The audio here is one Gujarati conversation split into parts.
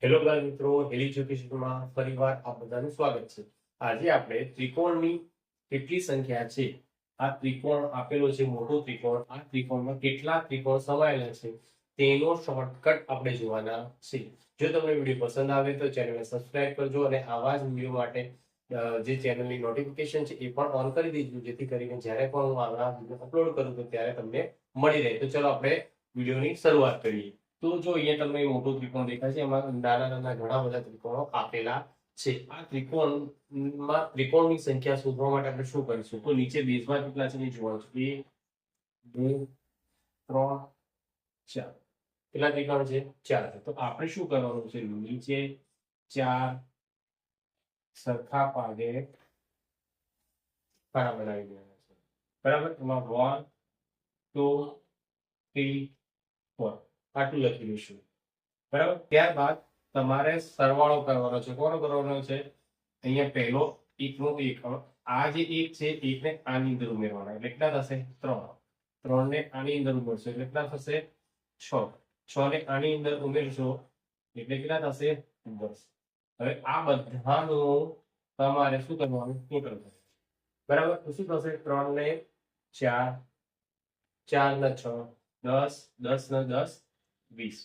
હેલો બાળ મિત્રો, હેલી એજ્યુકેશનમાં ફરીવાર આપ બધાનું સ્વાગત છે। આજે આપણે ત્રિકોણની કેટલી સંખ્યા છે, આ ત્રિકોણ આપેલો છે મોટો ત્રિકોણ, આ ત્રિકોણમાં કેટલા ત્રિકોણ સમાયેલા છે તેનો શોર્ટકટ આપણે જોવાના છે। જો તમને વિડીયો પસંદ આવે તો ચેનલને સબસ્ક્રાઇબ કરજો અને આવા જ વિડીયો માટે જે ચેનલની નોટિફિકેશન છે એ પણ ઓન કરી દેજો, જેથી કરીને જ્યારે પણ હું આવા વિડીયો અપલોડ કરું તો ત્યારે તમને મળી રહે। તો ચલો આપણે વિડીયોની શરૂઆત કરીએ। તો જો અહીંયા તમને મોટો ત્રિકોણ દેખાય છે, એમાં નાના નાના ઘણા બધા ત્રિકોણો આપેલા છે। આ ત્રિકોણમાં ત્રિકોણની સંખ્યા શોધવા માટે આપણે શું કરીશું, તો નીચે બેઝમાં કેટલા છે એ જોવાનું છે। 1 2 3 4 કેટલા ત્રિકોણ છે? 4 છે। તો આપણે શું કરવાનું છે, નીચે 4 સરખા ભાગે ખાના બનાવી દેવાના છે, બરાબર। એમાં 1 2 3 4 આટલું લખી દઈશું, બરાબર। ત્યારબાદ તમારે સરવાળો કરવાનો છે। કોનો કરવાનો છે? અહીંયા પહેલો એકનો એક, આ જે એક છે એકને આની અંદર ઉમેરવાના, એટલે કેટલા થશે? 3 3 ને આની અંદર ઉમેરશો એટલે કેટલા થશે? 6 6 ને આની અંદર ઉમેરશો એટલે કેટલા થશે? 10। હવે આ બધાનું તમારે શું કરવાનું? ટોટલ કરવાનું, બરાબર। તો શું થશે? 3 ને 4 4 ને 6 10 10 ને 10 20।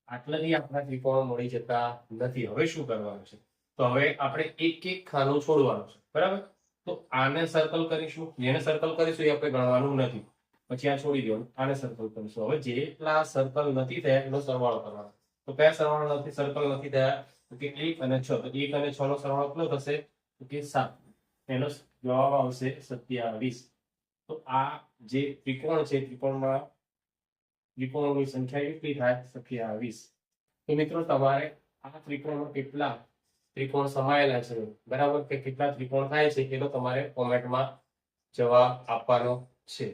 આટલાથી આપણા ત્રિકોણો મળી જતા નથી। હવે શું કરવાનું છે, તો હવે આપણે એક એક ખાનું છોડવાનું છે, બરાબર। તો આને સર્કલ કરીશું, જેને સર્કલ કરીશું એ આપણે ગણવાનું નથી, પછી આ છોડી દેવાનું, આને સર્કલ કરીશું। હવે જેટલા સર્કલ નથી થયા એનો સરવાળો કરવાનો। તો કયા સરવાળો નથી, સર્કલ નથી થયા? તો કે 1 અને 6, તો 1 અને 6 નો સરવાળો કેટલો થશે? તો કે 7, એનો જવાબ આવશે 27। તો આ જે ત્રિકોણ છે, ત્રિકોણોની સંખ્યા કેટલી થાય? 27। તો મિત્રો તમારે આ ત્રિકોણમાં કેટલા ત્રિકોણ સમાયેલા છે, બરાબર, કે કેટલા ત્રિકોણ થાય છે એનો તમારે કોમેન્ટમાં જવાબ આપવાનો છે।